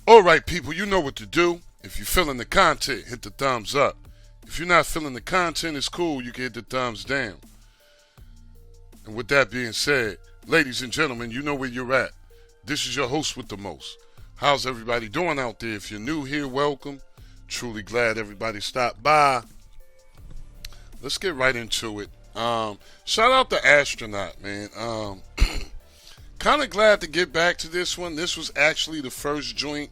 All right, people, you know what to do. If you're feeling the content, hit the thumbs up. If you're not feeling the content, it's cool. You can hit the thumbs down. And with that being said, ladies and gentlemen, you know where you're at. This is your host with the most. How's everybody doing out there? If you're new here, welcome. Truly glad everybody stopped by. Let's get right into it. Shout out to Astronaut, man. Kind of glad to get back to this one. This was actually the first joint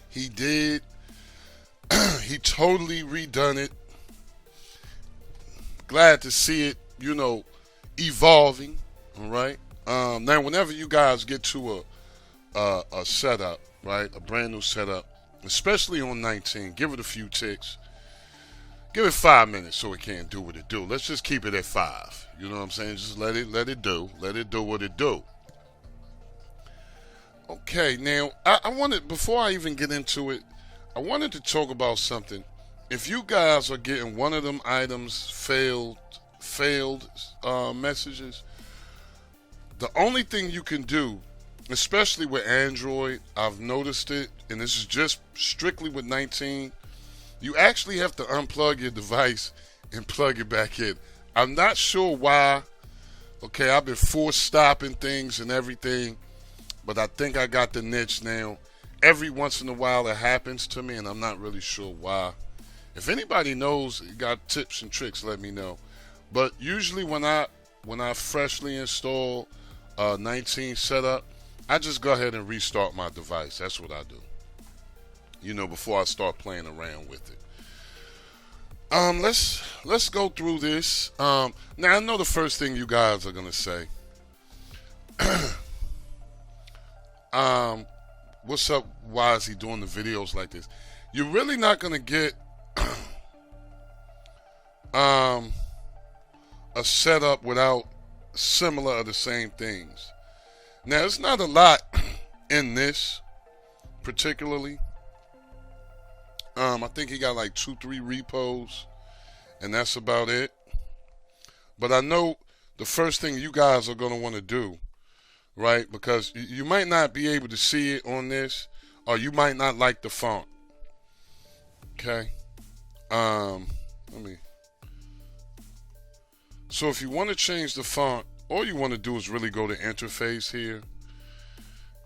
he did. He totally redone it. Glad to see it, evolving. All right. Now, whenever you guys get to a setup, right, a brand new setup, especially on 19, give it a few ticks. Give it 5 minutes so it can't do what it do. Let's just keep it at 5. You know what I'm saying? Just let it do what it do. Okay, now I wanted, before I even get into it, I wanted to talk about something. If you guys are getting one of them items failed messages, the only thing you can do, especially with Android, I've noticed it, and this is just strictly with 19, you actually have to unplug your device and plug it back in. I'm not sure why. Okay, I've been forced stopping things and everything, but I think I got the niche now. Every once in a while it happens to me, and I'm not really sure why. If anybody knows, got tips and tricks, let me know. But usually when I freshly install 19 setup, I just go ahead and restart my device. That's what I do. Before I start playing around with it. Let's go through this. Now I know the first thing you guys are gonna say. What's up? Why is he doing the videos like this? You're really not gonna get a setup without similar or the same things. Now it's not a lot in this particularly. I think he got like 2-3 repos, and that's about it. But I know the first thing you guys are gonna want to do, right? Because you might not be able to see it on this, or you might not like the font. Okay. So if you want to change the font, all you want to do is really go to interface here,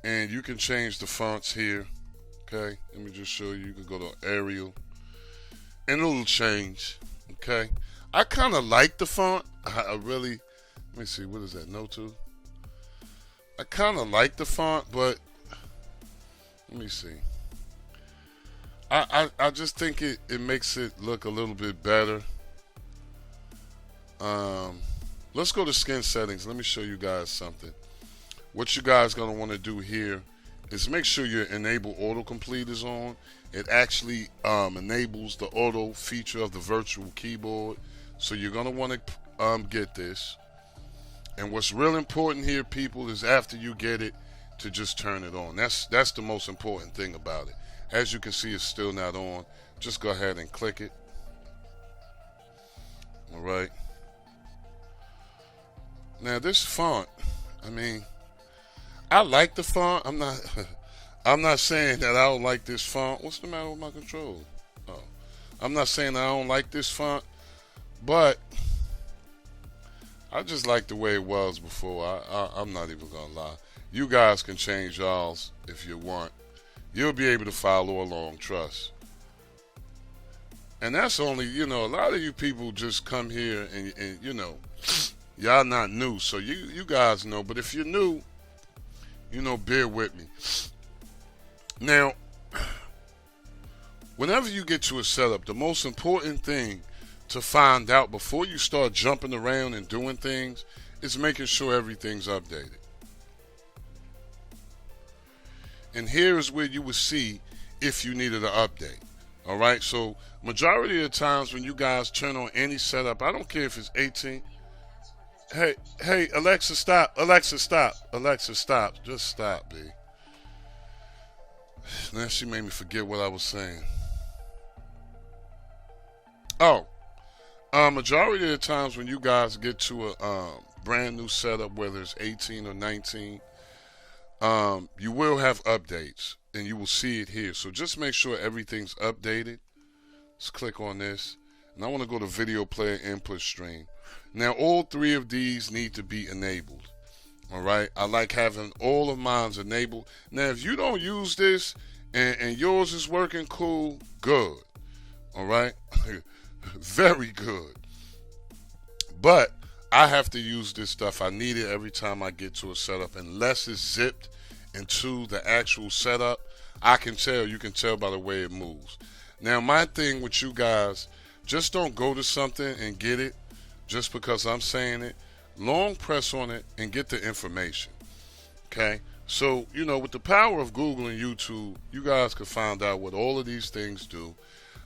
and you can change the fonts here. Okay, let me just show you. You can go to Arial, and it'll change. Okay, I kind of like the font. I really, let me see, what is that? No to? I kind of like the font, but let me see. I just think it makes it look a little bit better. Let's go to skin settings. Let me show you guys something. What you guys gonna want to do here is make sure your enable autocomplete is on. It actually enables the auto feature of the virtual keyboard. So you're gonna want to get this. And what's real important here, people, is after you get it, to just turn it on. That's the most important thing about it. As you can see, it's still not on. Just go ahead and click it. All right. Now this font, I like the font. I'm not saying that I don't like this font. What's the matter with my control? Oh, I'm not saying I don't like this font, but I just like the way it was before. I'm not even gonna lie. You guys can change y'all's if you want. You'll be able to follow along, trust. And that's only, a lot of you people just come here and y'all not new, so you guys know. But if you're new, bear with me. Now, whenever you get to a setup, the most important thing to find out before you start jumping around and doing things is making sure everything's updated. And here is where you will see if you needed an update. All right, so majority of the times when you guys turn on any setup, I don't care if it's 18. Hey, Alexa, stop. Alexa, stop. Alexa, stop. Just stop, B. Now she made me forget what I was saying. Oh, majority of the times when you guys get to a brand new setup, whether it's 18 or 19, you will have updates. and you will see it here. So just make sure everything's updated. Let's click on this. And I want to go to video player input stream. Now all 3 of these need to be enabled. Alright, I like having all of mine enabled. Now if you don't use this and yours is working cool, good. Alright, very good. But I have to use this stuff. I need it every time I get to a setup. Unless it's zipped into the actual setup, I can tell. You can tell by the way it moves. Now my thing with you guys, just don't go to something and get it just because I'm saying it. Long press on it and get the information. Okay? So, you know, with the power of Google and YouTube, you guys can find out what all of these things do,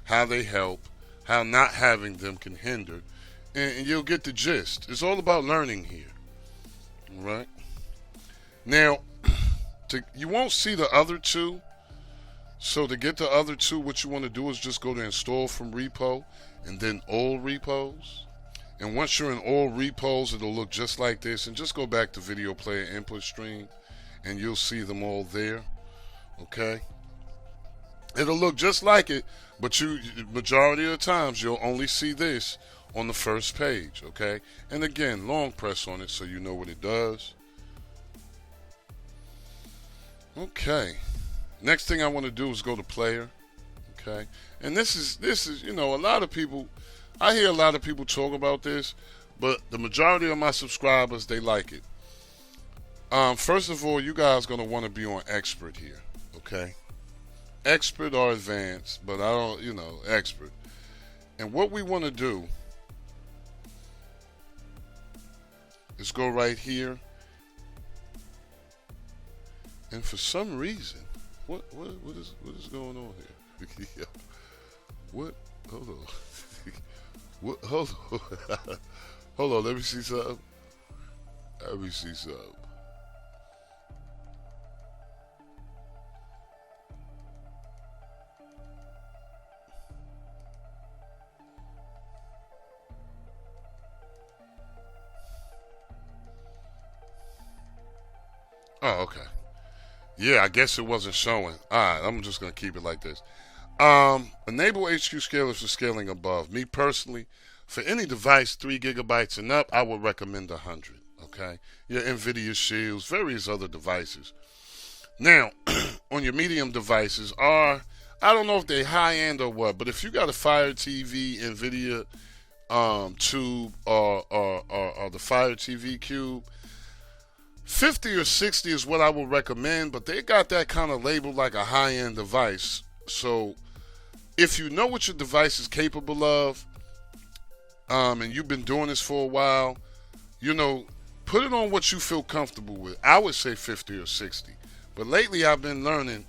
how they help, how not having them can hinder, and you'll get the gist. It's all about learning here. All right? Now, you won't see the other 2. So to get the other 2, what you want to do is just go to install from repo and then all repos. And once you're in all repos, it'll look just like this. And just go back to video player input stream and you'll see them all there. Okay? It'll look just like it, but majority of the times you'll only see this on the first page. Okay? And again, long press on it so you know what it does. Okay. Next thing I want to do is go to player. Okay? And this is, you know, a lot of people, I hear a lot of people talk about this, but the majority of my subscribers, they like it. First of all, you guys are going to want to be on expert here, okay? Expert or advanced, but I don't, you know, expert. And what we want to do is go right here. And for some reason, what is going on here? Yeah. What? Hold on. What? Hold on. Hold on. Let me see something. Let me see something. Oh, okay. Yeah, I guess it wasn't showing. Alright, I'm just going to keep it like this. Enable HQ scalers for scaling above. Me personally, for any device 3 gigabytes and up, I would recommend 100. Okay? Your NVIDIA Shields, various other devices. Now, on your medium devices I don't know if they high-end or what, but if you got a Fire TV, NVIDIA Tube, or the Fire TV Cube, 50 or 60 is what I would recommend, but they got that kind of labeled like a high-end device. So if you know what your device is capable of, and you've been doing this for a while, you know, put it on what you feel comfortable with. I would say 50 or 60. But lately I've been learning,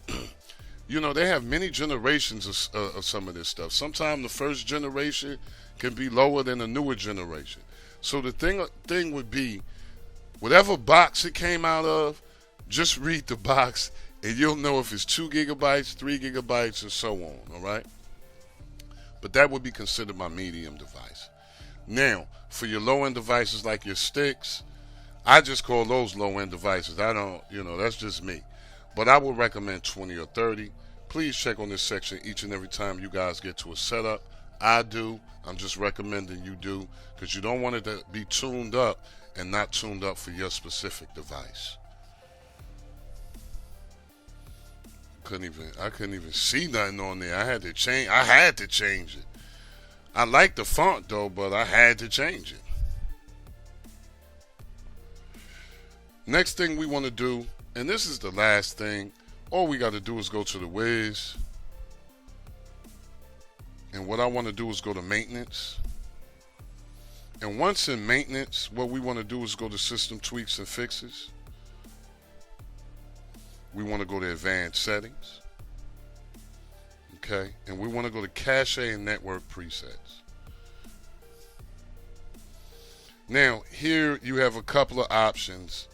you know, they have many generations of some of this stuff. Sometimes the first generation can be lower than the newer generation. So the thing would be, whatever box it came out of, just read the box and you'll know if it's 2 gigabytes, 3 gigabytes, or so on, all right? But that would be considered my medium device. Now, for your low-end devices like your sticks, I just call those low-end devices. I don't, you know, that's just me. But I would recommend 20 or 30. Please check on this section each and every time you guys get to a setup. I do. I'm just recommending you do, because you don't want it to be tuned up and not tuned up for your specific device. I couldn't even see nothing on there. I had to change it. I like the font though, but I had to change it. Next thing we want to do, and this is the last thing, all we got to do is go to the Wiz. And what I want to do is go to maintenance. And once in maintenance, what we want to do is go to system tweaks and fixes. We want to go to advanced settings. Okay. And we want to go to cache and network presets. Now, here you have a couple of options.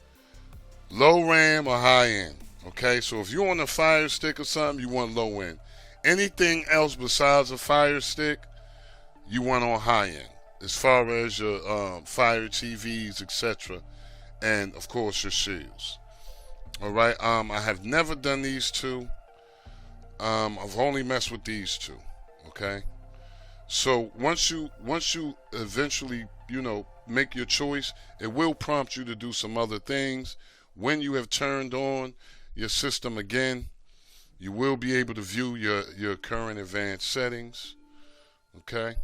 Low RAM or high end. Okay. So if you're on a Fire Stick or something, you want low end. Anything else besides a Fire Stick, you want on high end. As far as your Fire TVs, etc., and of course your shields. All right. I have never done these two. I've only messed with these two. Okay. So once you eventually, make your choice, it will prompt you to do some other things. When you have turned on your system again, you will be able to view your current advanced settings. Okay.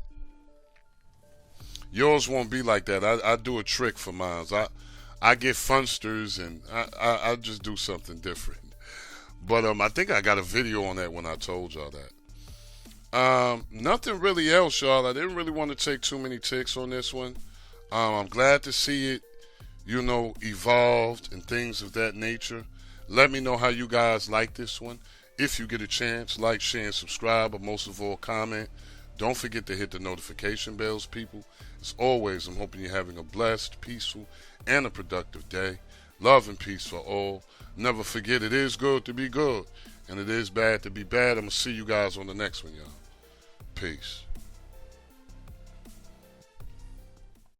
Yours won't be like that. I do a trick for mine. I get funsters and I just do something different. But I think I got a video on that when I told y'all that. Nothing really else, y'all. I didn't really want to take too many ticks on this one. I'm glad to see it, evolved and things of that nature. Let me know how you guys like this one. If you get a chance, like, share, and subscribe, but most of all, comment. Don't forget to hit the notification bells, people. As always, I'm hoping you're having a blessed, peaceful, and a productive day. Love and peace for all. Never forget, it is good to be good, and it is bad to be bad. I'm going to see you guys on the next one, y'all. Peace.